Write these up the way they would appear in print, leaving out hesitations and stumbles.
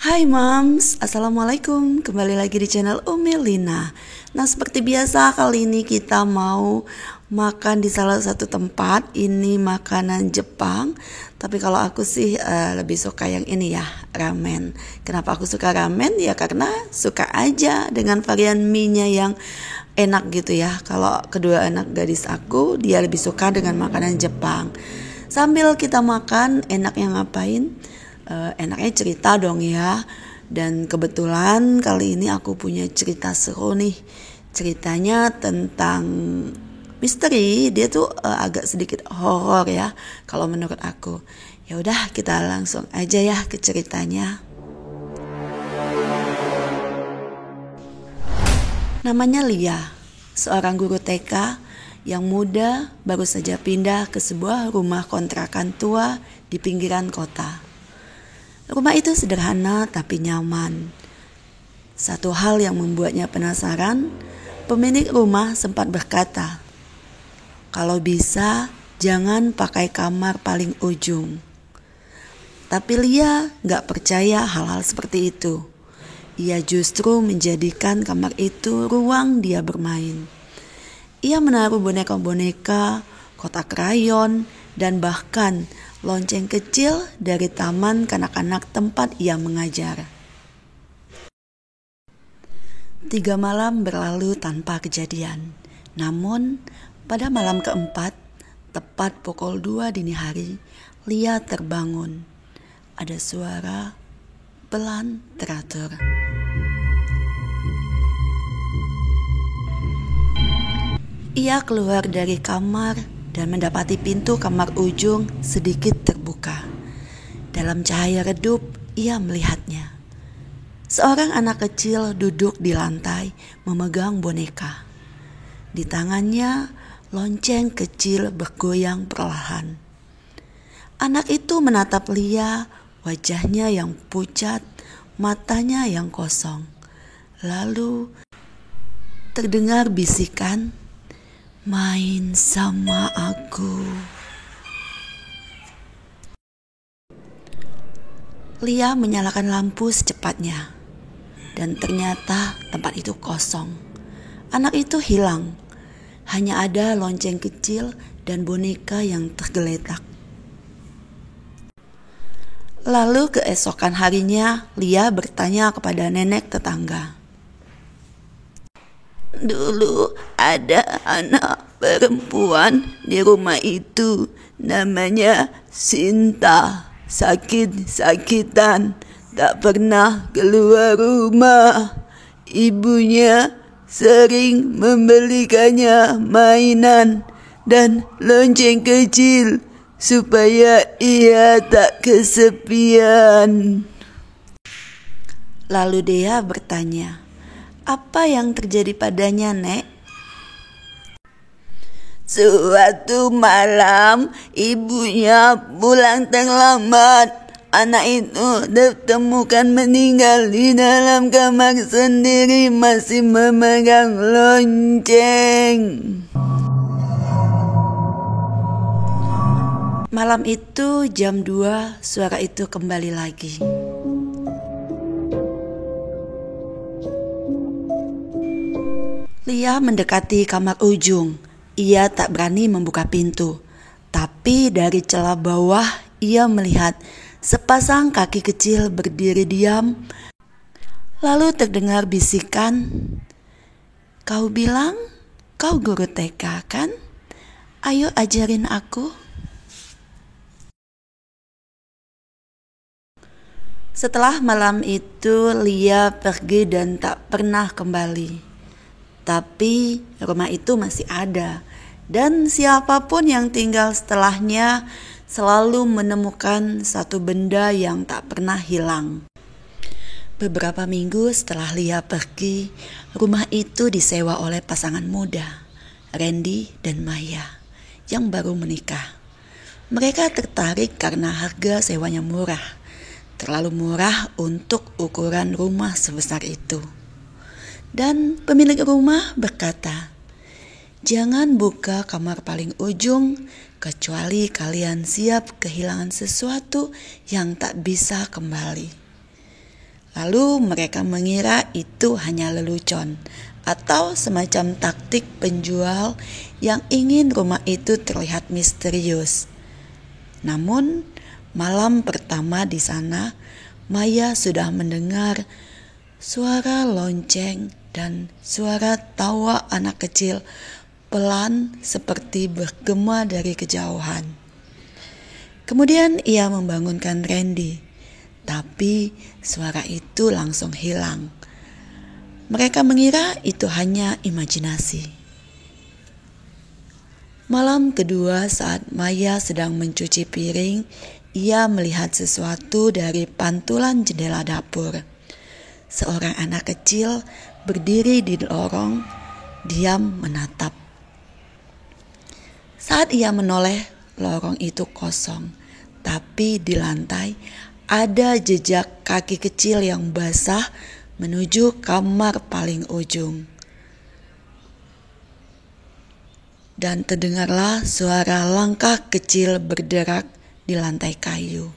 Hai Mams, Assalamualaikum. Kembali lagi di channel Umi Lina. Nah, seperti biasa kali ini kita mau makan di salah satu tempat. Ini makanan Jepang. Tapi kalau aku sih lebih suka yang ini ya, ramen. Kenapa aku suka ramen? Ya karena suka aja dengan varian mie-nya yang enak gitu ya. Kalau kedua anak gadis aku, dia lebih suka dengan makanan Jepang. Sambil kita makan, enaknya ngapain? Enaknya cerita dong ya. Dan kebetulan kali ini aku punya cerita seru nih. Ceritanya tentang misteri. Dia tuh agak sedikit horor ya kalau menurut aku. Ya udah, kita langsung aja ya ke ceritanya. Namanya Lia, seorang guru TK yang muda baru saja pindah ke sebuah rumah kontrakan tua di pinggiran kota. Rumah itu sederhana tapi nyaman. Satu hal yang membuatnya penasaran, pemilik rumah sempat berkata, "Kalau bisa, jangan pakai kamar paling ujung." Tapi Lia gak percaya hal-hal seperti itu. Ia justru menjadikan kamar itu ruang dia bermain. Ia menaruh boneka-boneka, kotak krayon, dan bahkan lonceng kecil dari taman kanak-kanak tempat ia mengajar. 3 malam berlalu tanpa kejadian. Namun, pada malam keempat, tepat pukul 2 dini hari, Lia terbangun. Ada suara pelan teratur. Ia keluar dari kamar dan mendapati pintu kamar ujung sedikit terbuka. Dalam cahaya redup, ia melihatnya. Seorang anak kecil duduk di lantai memegang boneka. Di tangannya, lonceng kecil bergoyang perlahan. Anak itu menatap Lia, wajahnya yang pucat, matanya yang kosong. Lalu terdengar bisikan, "Main sama aku." Lia menyalakan lampu secepatnya. Dan ternyata tempat itu kosong. Anak itu hilang. Hanya ada lonceng kecil dan boneka yang tergeletak. Lalu keesokan harinya, Lia bertanya kepada nenek tetangga. "Dulu ada anak perempuan di rumah itu, namanya Sinta. Sakit-sakitan, tak pernah keluar rumah. Ibunya sering membelikannya mainan dan lonceng kecil supaya ia tak kesepian." Lalu dia bertanya, "Apa yang terjadi padanya, Nek?" "Suatu malam ibunya pulang terlambat. Anak itu ditemukan meninggal di dalam kamar sendiri masih memegang lonceng." Malam itu jam 2 suara itu kembali lagi. Lia mendekati kamar ujung. Ia tak berani membuka pintu. Tapi dari celah bawah ia melihat sepasang kaki kecil berdiri diam. Lalu terdengar bisikan, "Kau bilang kau guru TK kan? Ayo ajarin aku." Setelah malam itu Lia pergi dan tak pernah kembali. Tapi rumah itu masih ada. Dan siapapun yang tinggal setelahnya selalu menemukan satu benda yang tak pernah hilang. Beberapa minggu setelah Lia pergi, rumah itu disewa oleh pasangan muda, Randy dan Maya, yang baru menikah. Mereka tertarik karena harga sewanya murah. Terlalu murah untuk ukuran rumah sebesar itu. Dan pemilik rumah berkata, "Jangan buka kamar paling ujung kecuali kalian siap kehilangan sesuatu yang tak bisa kembali." Lalu mereka mengira itu hanya lelucon atau semacam taktik penjual yang ingin rumah itu terlihat misterius. Namun, malam pertama di sana, Maya sudah mendengar suara lonceng dan suara tawa anak kecil pelan seperti bergema dari kejauhan. Kemudian ia membangunkan Randy, tapi suara itu langsung hilang. Mereka mengira itu hanya imajinasi. Malam kedua saat Maya sedang mencuci piring, ia melihat sesuatu dari pantulan jendela dapur. Seorang anak kecil berdiri di lorong, diam menatap. Saat ia menoleh, lorong itu kosong, tapi di lantai ada jejak kaki kecil yang basah menuju kamar paling ujung. Dan terdengarlah suara langkah kecil berderak di lantai kayu.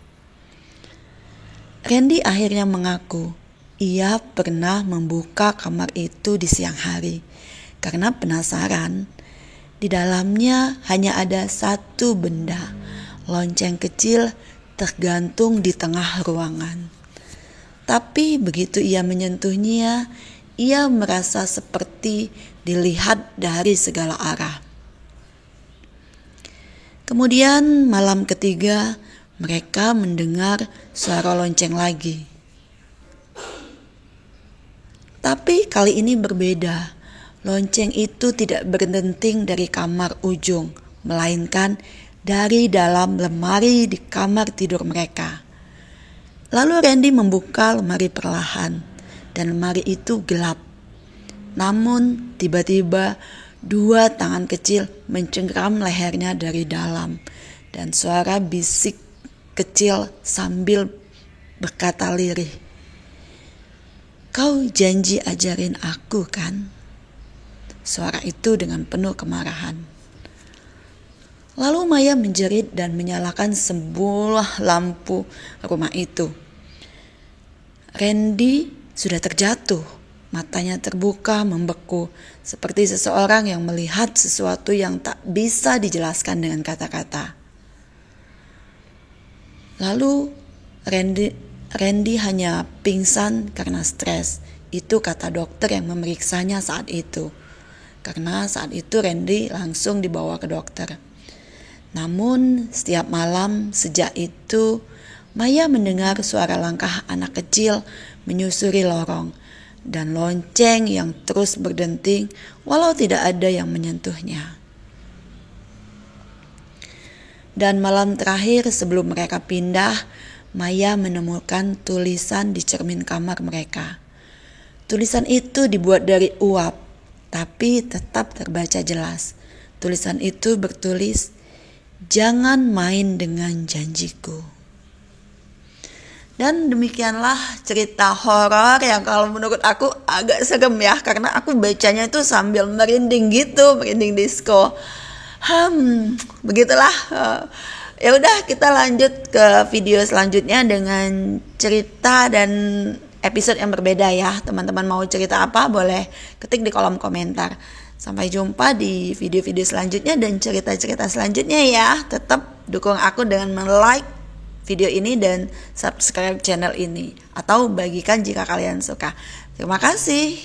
Randy akhirnya mengaku ia pernah membuka kamar itu di siang hari karena penasaran. Di dalamnya hanya ada satu benda, lonceng kecil tergantung di tengah ruangan. Tapi begitu ia menyentuhnya, ia merasa seperti dilihat dari segala arah. Kemudian malam ketiga, mereka mendengar suara lonceng lagi. Tapi kali ini berbeda. Lonceng itu tidak berdenting dari kamar ujung, melainkan dari dalam lemari di kamar tidur mereka. Lalu Randy membuka lemari perlahan, dan lemari itu gelap. Namun tiba-tiba dua tangan kecil mencengkram lehernya dari dalam, dan suara bisik kecil sambil berkata lirih, "Kau janji ajarin aku kan?" Suara itu dengan penuh kemarahan. Lalu Maya menjerit dan menyalakan sebuah lampu rumah itu. Randy sudah terjatuh, matanya terbuka membeku, seperti seseorang yang melihat sesuatu yang tak bisa dijelaskan dengan kata-kata. Lalu Randy hanya pingsan karena stres. Itu kata dokter yang memeriksanya saat itu. Karena saat itu Randy langsung dibawa ke dokter. Namun setiap malam sejak itu Maya mendengar suara langkah anak kecil menyusuri lorong dan lonceng yang terus berdenting walau tidak ada yang menyentuhnya. Dan malam terakhir sebelum mereka pindah, Maya menemukan tulisan di cermin kamar mereka. Tulisan itu dibuat dari uap, tapi tetap terbaca jelas. Tulisan itu bertulis, "Jangan main dengan janjiku." Dan demikianlah cerita horor yang kalau menurut aku agak serem ya, karena aku bacanya itu sambil merinding gitu, merinding disco. Begitulah. Ya udah, kita lanjut ke video selanjutnya dengan cerita dan episode yang berbeda ya. Teman-teman mau cerita apa boleh ketik di kolom komentar. Sampai jumpa di video-video selanjutnya dan cerita-cerita selanjutnya ya. Tetap dukung aku dengan like video ini dan subscribe channel ini, atau bagikan jika kalian suka. Terima kasih.